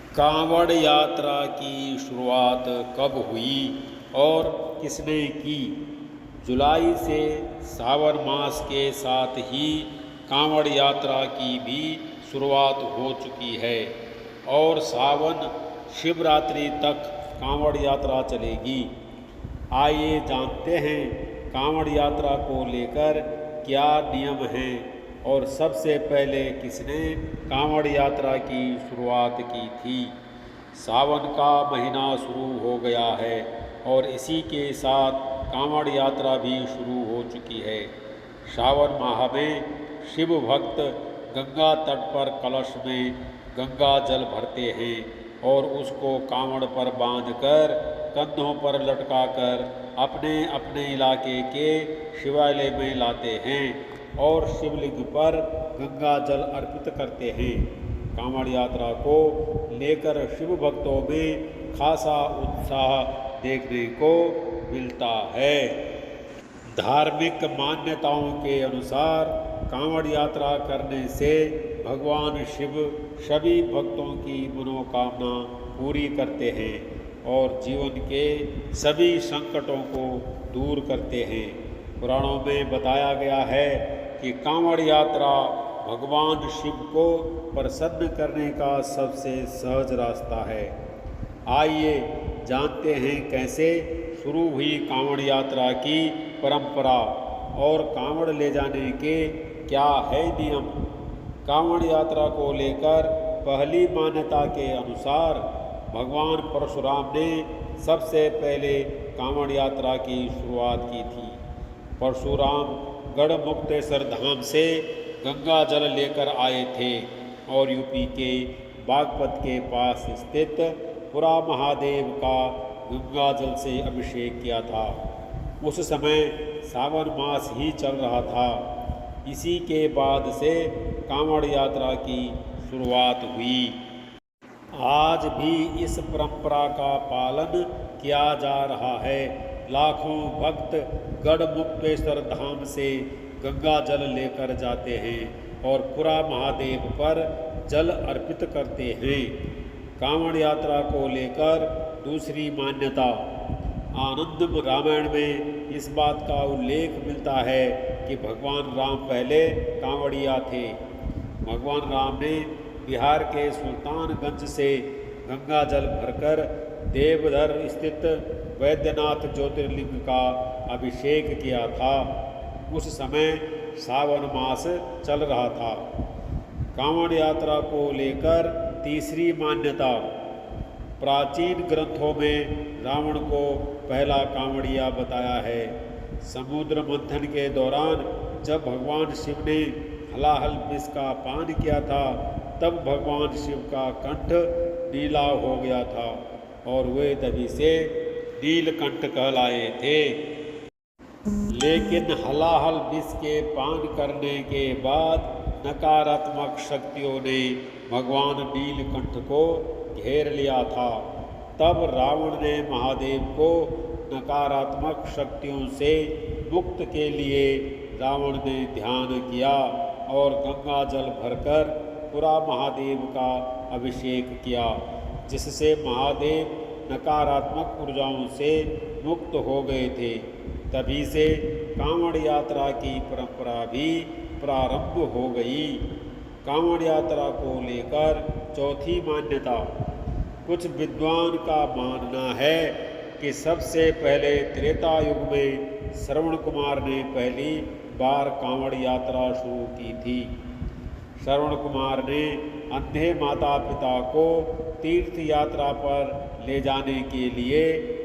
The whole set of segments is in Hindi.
कांवड़ यात्रा की शुरुआत कब हुई और किसने की? जुलाई से सावन मास के साथ ही कांवड़ यात्रा की भी शुरुआत हो चुकी है और सावन शिवरात्रि तक कांवड़ यात्रा चलेगी। आइए जानते हैं कांवड़ यात्रा को लेकर क्या नियम हैं और सबसे पहले किसने कांवड़ यात्रा की शुरुआत की थी। सावन का महीना शुरू हो गया है और इसी के साथ कांवड़ यात्रा भी शुरू हो चुकी है। श्रावण माह में शिव भक्त गंगा तट पर कलश में गंगा जल भरते हैं और उसको कांवड़ पर बांधकर कंधों पर लटकाकर अपने अपने इलाके के शिवालय में लाते हैं और शिवलिंग पर गंगा जल अर्पित करते हैं। कांवड़ यात्रा को लेकर शिव भक्तों में खासा उत्साह देखने को मिलता है। धार्मिक मान्यताओं के अनुसार कांवड़ यात्रा करने से भगवान शिव सभी भक्तों की मनोकामना पूरी करते हैं और जीवन के सभी संकटों को दूर करते हैं। पुराणों में बताया गया है कि कांवड़ यात्रा भगवान शिव को प्रसन्न करने का सबसे सहज रास्ता है। आइए जानते हैं कैसे शुरू हुई कांवड़ यात्रा की परंपरा और कांवड़ ले जाने के क्या है नियम। कांवड़ यात्रा को लेकर पहली मान्यता के अनुसार भगवान परशुराम ने सबसे पहले कांवड़ यात्रा की शुरुआत की थी। परशुराम गढ़मुक्तेश्वर धाम से गंगा जल लेकर आए थे और यूपी के बागपत के पास स्थित पुरा महादेव का गंगा जल से अभिषेक किया था। उस समय सावन मास ही चल रहा था। इसी के बाद से कांवड़ यात्रा की शुरुआत हुई। आज भी इस परंपरा का पालन किया जा रहा है। लाखों भक्त गढ़मुक्तेश्वर धाम से गंगा जल लेकर जाते हैं और पुरा महादेव पर जल अर्पित करते हैं। कांवड़ यात्रा को लेकर दूसरी मान्यता। आनंद रामायण में इस बात का उल्लेख मिलता है कि भगवान राम पहले कांवड़िया थे। भगवान राम ने बिहार के सुल्तानगंज से गंगा जल भरकर देवधर स्थित वैद्यनाथ ज्योतिर्लिंग का अभिषेक किया था। उस समय सावन मास चल रहा था। कांवड़ यात्रा को लेकर तीसरी मान्यता। प्राचीन ग्रंथों में रावण को पहला कांवड़िया बताया है। समुद्र मंथन के दौरान जब भगवान शिव ने हलाहल विष का पान किया था तब भगवान शिव का कंठ नीला हो गया था और वे तभी से नीलकंठ कहलाए थे। लेकिन हलाहल विष के पान करने के बाद नकारात्मक शक्तियों ने भगवान नीलकंठ को घेर लिया था। तब रावण ने महादेव को नकारात्मक शक्तियों से मुक्त के लिए रावण ने ध्यान किया और गंगा जल भरकर पुरा महादेव का अभिषेक किया, जिससे महादेव नकारात्मक ऊर्जाओं से मुक्त हो गए थे। तभी से कांवड़ यात्रा की परंपरा भी प्रारंभ हो गई। कांवड़ यात्रा को लेकर चौथी मान्यता। कुछ विद्वान का मानना है कि सबसे पहले त्रेता युग में श्रवण कुमार ने पहली बार कांवड़ यात्रा शुरू की थी। श्रवण कुमार ने अंधे माता पिता को तीर्थ यात्रा पर ले जाने के लिए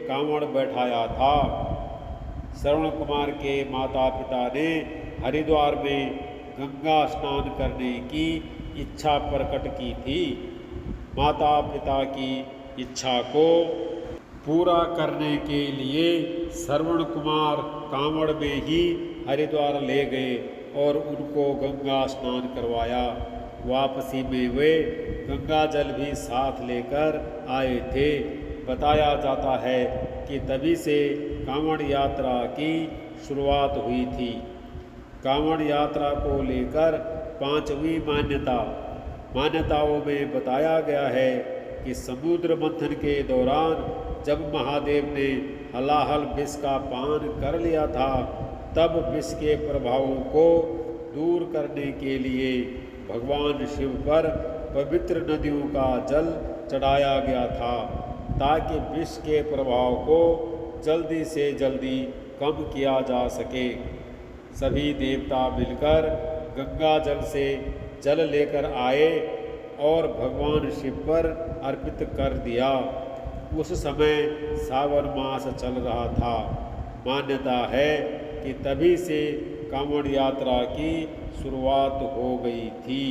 कांवड़ बैठाया था। श्रवण कुमार के माता पिता ने हरिद्वार में गंगा स्नान करने की इच्छा प्रकट की थी। माता पिता की इच्छा को पूरा करने के लिए श्रवण कुमार कांवड़ में ही हरिद्वार ले गए और उनको गंगा स्नान करवाया। वापसी में वे गंगा जल भी साथ लेकर आए थे। बताया जाता है कि तभी से कांवड़ यात्रा की शुरुआत हुई थी। कांवड़ यात्रा को लेकर पांचवी मान्यता। मान्यताओं में बताया गया है कि समुद्र मंथन के दौरान जब महादेव ने हलाहल विष का पान कर लिया था, तब विष के प्रभावों को दूर करने के लिए भगवान शिव पर पवित्र नदियों का जल चढ़ाया गया था, ताकि विष के प्रभाव को जल्दी से जल्दी कम किया जा सके। सभी देवता मिलकर गंगा जल से जल लेकर आए और भगवान शिव पर अर्पित कर दिया। उस समय सावन मास चल रहा था। मान्यता है कि तभी से कांवड़ यात्रा की शुरुआत हो गई थी।